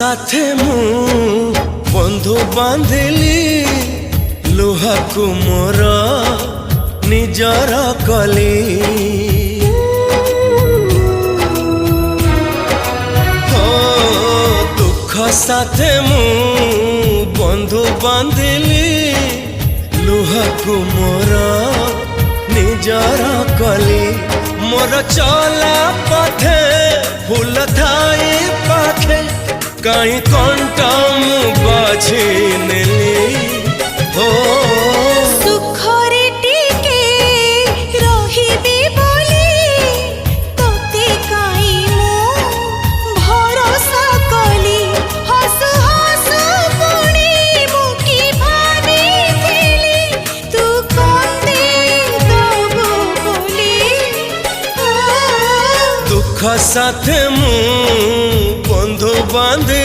साथे मु बंधु बांधिली लुहा को मोर निजर कली हो दुख साथे मु बंधु बांधिली लुहा को मोर निजर कली मोर चला पथे फूल थाई पाखे कहीं कंटा बाझी नेली हो सुखरे टिके रहिबी बोली तोते काई मो भरोसा कली हसु हसु पुणी मुकी भाबिथिली तू कोते दबु बोली दुख साथे मु बंधु बांधिली